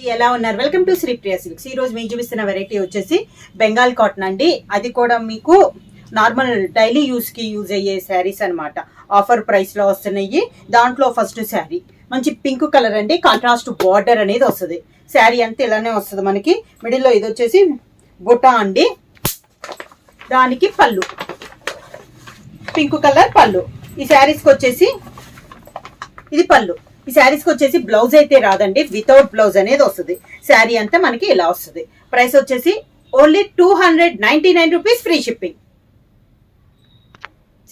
ఎలా ఉన్నారు? Welcome to Sripriya silks. ఈ రోజు మీకు చూపిస్తున్న వెరైటీ వచ్చేసి బెంగాల్ కాటన్ అండి. అది కూడా మీకు నార్మల్ డైలీ యూస్ కి యూజ్ అయ్యే శారీస్ అనమాట. ఆఫర్ ప్రైస్ లో వస్తున్నాయి. దాంట్లో ఫస్ట్ శారీ మంచి పింక్ కలర్ అండి. కాంట్రాస్ట్ బార్డర్ అనేది వస్తుంది. శారీ అంతా ఇలానే వస్తుంది మనకి. మిడిల్లో ఇది వచ్చేసి బుటా అండి. దానికి పళ్ళు పింక్ కలర్ పళ్ళు. ఈ శారీస్కి వచ్చేసి ఇది పళ్ళు. ఈ శారీస్కి వచ్చేసి బ్లౌజ్ అయితే రాదండి, వితౌట్ బ్లౌజ్ అనేది వస్తుంది. శారీ అంతా మనకి ఇలా వస్తుంది. ప్రైస్ వచ్చేసి only 299 rupees, free shipping.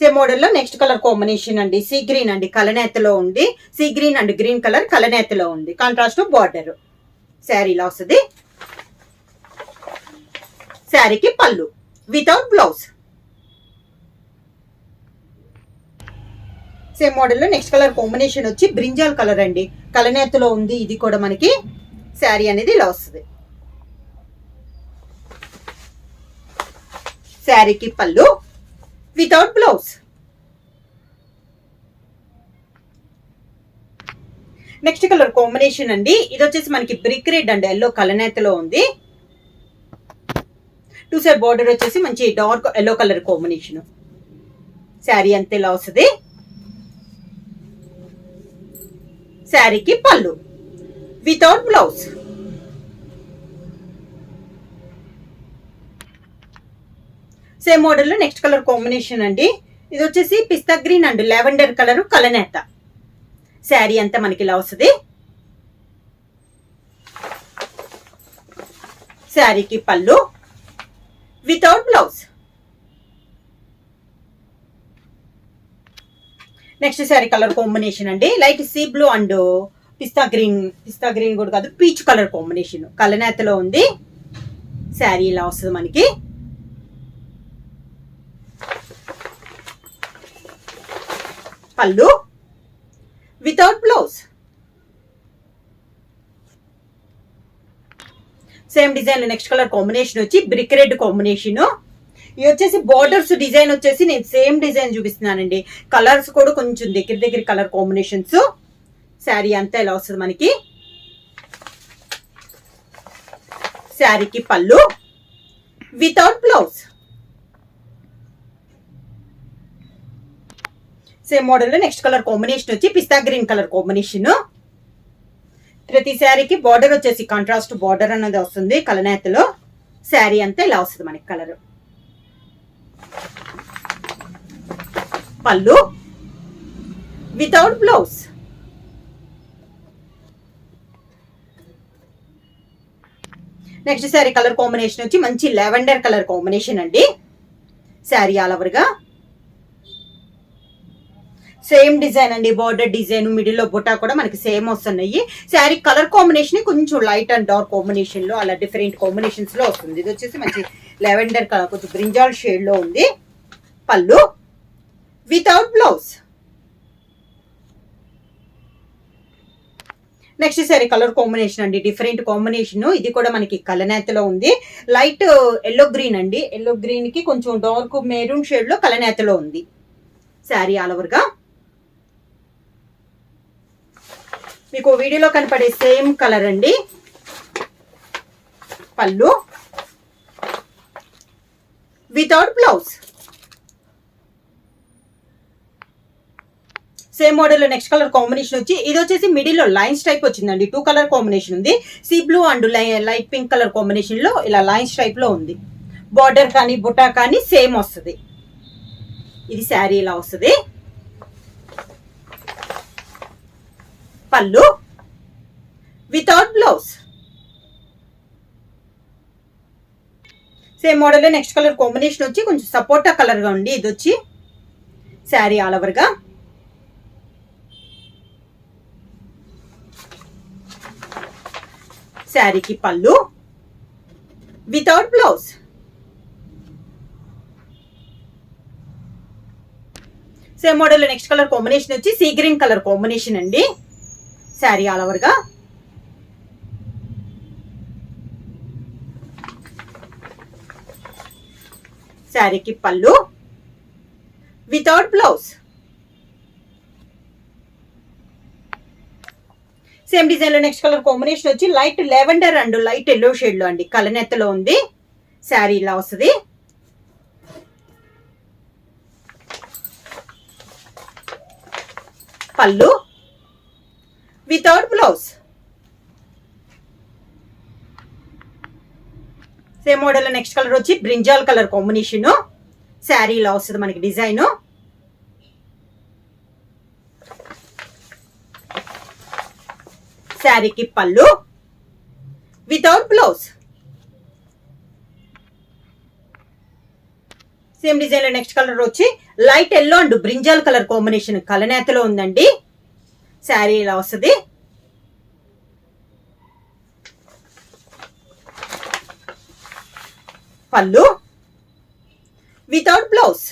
Same మోడల్లో నెక్స్ట్ కలర్ కాంబినేషన్ అండి. సీ గ్రీన్ అండి, కలనేతలో ఉంది. Sea green and green colour కలనేతలో ఉంది. Contrast border. శారీ ఇలా వస్తుంది. శారీకి పళ్ళు వితౌట్ బ్లౌజ్. సేమ్ మోడల్లో నెక్స్ట్ కలర్ కాంబినేషన్ వచ్చి బ్రింజాల్ కలర్ అండి, కలనేతలో ఉంది. ఇది కూడా మనకి శారీ అనేది ఇలా వస్తుంది. శారీకి పళ్ళు without blouse. Next colour combination అండి. ఇది వచ్చేసి మనకి బ్రిక్ రెడ్ అండ్ ఎల్లో కలనేతలో ఉంది. టూ సైడ్ బార్డర్ వచ్చేసి మంచి dark yellow colour combination. Sari అంతా ఇలా వస్తుంది. శారీకి పళ్ళు వితౌట్ బ్లౌజ్. సేమ్ మోడల్లో నెక్స్ట్ కలర్ కాంబినేషన్ అండి. ఇది వచ్చేసి pista green and lavender colour కలనేత. శారీ అంతా మనకి ఇలా వస్తుంది. శారీకి పళ్ళు without blouse. Next sari colour combination అండి. Light sea blue and pista green కూడా కాదు, పీచ్ కలర్ కాంబినేషన్ కలనేతలో ఉంది. శారీ ఇలా వస్తుంది మనకి. పళ్ళు without blouse. Same design next colour combination వచ్చి బ్రిక్ రెడ్ కాంబినేషన్. ఇది వచ్చేసి బార్డర్స్ డిజైన్ వచ్చేసి నేను సేమ్ డిజైన్ చూపిస్తున్నానండి. కలర్స్ కూడా కొంచెం దగ్గర కలర్ కాంబినేషన్స్. శారీ అంతా ఇలా వస్తుంది మనకి. శారీకి పళ్ళు వితౌట్ బ్లౌజ్. సేమ్ మోడల్లో నెక్స్ట్ కలర్ కాంబినేషన్ వచ్చి పిస్తా గ్రీన్ కలర్ కాంబినేషన్. ప్రతి శారీకి బార్డర్ వచ్చేసి కాంట్రాస్ట్ బార్డర్ అనేది వస్తుంది కలనేతలో. శారీ అంతా ఇలా వస్తుంది మనకి కలర్. పళ్ళు without blouse. Next sari colour combination వచ్చి మంచి లావెండర్ కలర్ కాంబినేషన్ అండి. శారీ ఆల్ ఓవర్ గా సేమ్ డిజైన్ అండి. బార్డర్ డిజైన్ మిడిల్ లో బుటా కూడా మనకి సేమ్ వస్తున్నాయి. శారీ కలర్ కాంబినేషన్ కొంచెం లైట్ అండ్ డార్క్ కాంబినేషన్ లో అలా డిఫరెంట్ కాంబినేషన్స్ లో వస్తుంది. ఇది వచ్చేసి మంచి లావెండర్ కలర్ కొంచెం బ్రింజాల్ షేడ్ లో ఉంది. పళ్ళు without blouse. Next sari colour combination అండి, డిఫరెంట్ కాంబినేషన్. ఇది కూడా మనకి కలనేతలో ఉంది. లైట్ ఎల్లో గ్రీన్ అండి, ఎల్లో గ్రీన్ కి కొంచెం డార్క్ మెరూన్ షేడ్ లో కలనేతలో ఉంది. శారీ ఆల్ ఓవర్ గా మీకు వీడియోలో కనపడే సేమ్ కలర్ అండి. పళ్ళు without blouse. Same model next colour combination వచ్చి ఇది వచ్చేసి మిడిల్ లో లైన్స్ టైప్ వచ్చిందండి. టూ కలర్ కాంబినేషన్ ఉంది. See blue and light pink colour combination లో ఇలా లైన్స్ టైప్ లో ఉంది. బార్డర్ కానీ బుటా కానీ సేమ్ వస్తుంది. ఇది శారీ ఇలా వస్తుంది. పళ్ళు without blouse. Same model next colour combination వచ్చి కొంచెం సపోటా కలర్ గా ఉంది. ఇది వచ్చి శారీ ఆల్ ఓవర్ గా. శారీకి పళ్ళు without blouse. Same model next colour combination వచ్చి సీ గ్రీన్ కలర్ కాంబినేషన్ అండి. శారీ ఆల్ ఓవర్ గా. శారీకి పళ్ళు వితౌట్ బ్లౌజ్. సేమ్ డిజైన్ లో నెక్స్ట్ కలర్ కాంబినేషన్ వచ్చి light lavender and light yellow shade లో అండి, కలనెత్తలో ఉంది. శారీ ఇలా వస్తుంది. పళ్ళు without blouse. Same model next colour వచ్చి బ్రింజాల్ కలర్ కాంబినేషన్. శారీ ఇలా వస్తుంది మనకి డిజైన్. శారీకి పళ్ళు వితౌట్ బ్లౌజ్. సేమ్ డిజైన్ లో నెక్స్ట్ కలర్ వచ్చి light yellow and brinjal colour combination కలనేతలో ఉందండి. శారీ ఇలా వస్తుంది. పళ్ళు without blouse.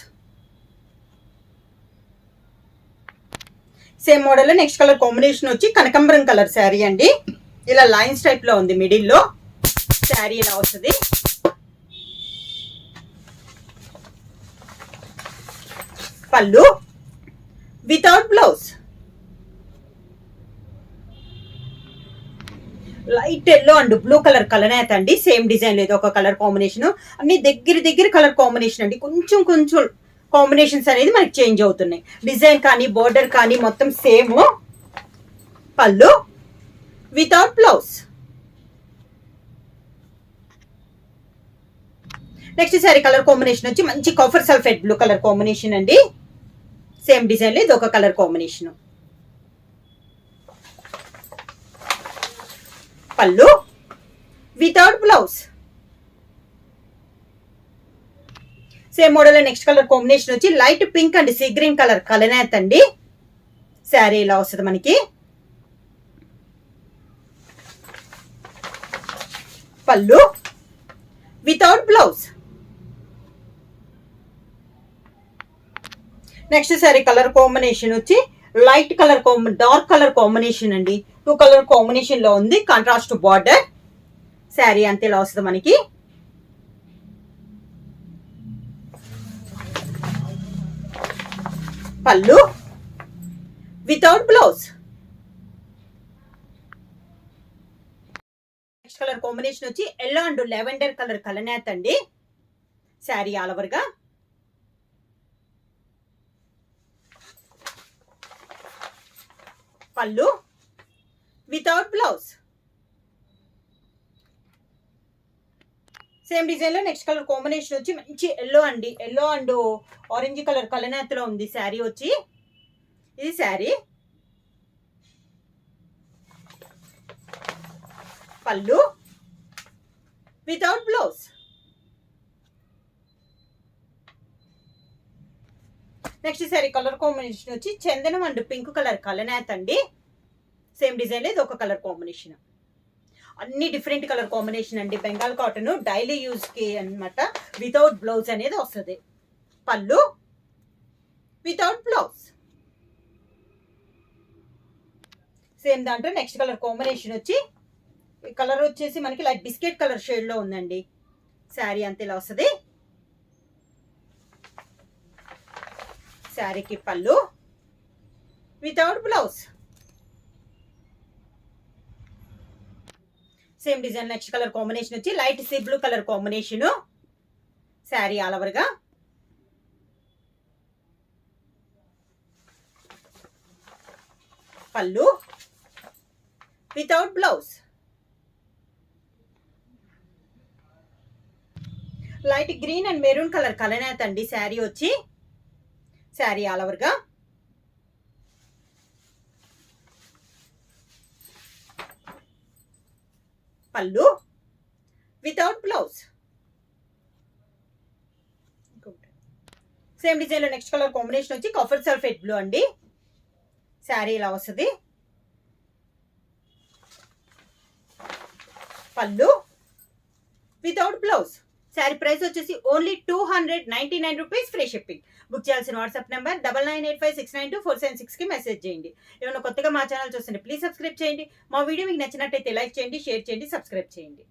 Same model next colour combination వచ్చి కనకాంబరం కలర్ శారీ అండి. ఇలా లైన్స్ టైప్ లో ఉంది మిడిల్లో. శారీ ఇలా వస్తుంది. పళ్ళు without blouse. Light yellow and blue colour కలనేత అండి. సేమ్ డిజైన్ లేదు, ఒక కలర్ కాంబినేషన్. అన్ని దగ్గర కలర్ కాంబినేషన్ అండి. కొంచెం కాంబినేషన్స్ అనేది మనకి చేంజ్ అవుతున్నాయి. డిజైన్ కానీ బోర్డర్ కానీ మొత్తం సేమ్. పళ్ళు without blouse. Next sari colour combination వచ్చి మంచి copper sulphate blue colour combination అండి. సేమ్ డిజైన్ లేదు, ఒక కలర్ కాంబినేషన్. పళ్ళు without blouse. Same model next colour combination వచ్చి light pink and sea green colour కలనేత్ అండి. శారీ ఇలా వస్తుంది మనకి. పళ్ళు without blouse. Next sari colour combination వచ్చి light colour dark colour combination అండి. 2 కలర్ కాంబినేషన్ లో ఉంది, కాంట్రాస్ట్ బార్డర్. శారీ అంతే ఇలా వస్తుంది మనకి. పళ్ళు without blouse. Next colour combination వచ్చి ఎల్లో అండ్ లెవెండర్ కలర్ కలనేత్ అండి. శారీ ఆల్ ఓవర్ గా. పళ్ళు వితౌట్ బ్లౌజ్. సేమ్ డిజైన్ లో నెక్స్ట్ కలర్ కాంబినేషన్ వచ్చి మంచి ఎల్లో అండి. ఎల్లో అండ్ ఆరెంజ్ కలర్ కలనేతలో ఉంది శారీ వచ్చి. ఇది శారీ. పళ్ళు without blouse. Next sari colour combination వచ్చి చందనం అండ్ పింక్ కలర్ కలనేత్ అండి. సేమ్ డిజైన్ లేదు, ఒక కలర్ కాంబినేషన్. అన్ని డిఫరెంట్ కలర్ కాంబినేషన్ అండి. బెంగాల్ కాటన్ డైలీ యూజ్ కి అన్నమాట. వితౌట్ బ్లౌజ్ అనేది వస్తుంది. పళ్ళు వితౌట్ బ్లౌజ్. సేమ్ దాంట్లో నెక్స్ట్ కలర్ కాంబినేషన్ వచ్చి కలర్ వచ్చేసి మనకి లైట్ బిస్కెట్ కలర్ షేడ్ లో ఉందండి. శారీ అంతే ఇలా వస్తుంది. శారీకి పళ్ళు without blouse. Same design next colour combination వచ్చి light sea blue colour combination. Sari all over గా. పళ్ళు without blouse. Light green and maroon colour కలనేత్ అండి శారీ వచ్చి. శారీ ఆల్ ఓవర్ గా. పళ్ళు వితౌట్ బ్లౌజ్. సేమ్ డిజైన్ లో నెక్స్ట్ కలర్ కాంబినేషన్ వచ్చి కాఫర్ సల్ఫేట్ బ్లూ అండి. శారీ ఇలా వస్తుంది. పళ్ళు వితౌట్ బ్లౌజ్. శారీ ప్రైస్ వచ్చేసి only 299 rupees, free shipping. Book చేయాల్సిన వాట్సాప్ నెంబర్ 9985692476 కి మెసేజ్ చేయండి. ఏమైనా కొత్తగా మా ఛానల్ చూస్తుంటే ప్లీజ్ సబ్స్క్రైబ్ చేయండి. మా వీడియో మీకు నచ్చినట్టయితే లైక్ చేయండి, షేర్ చేయండి, సబ్స్క్రైబ్ చేయండి.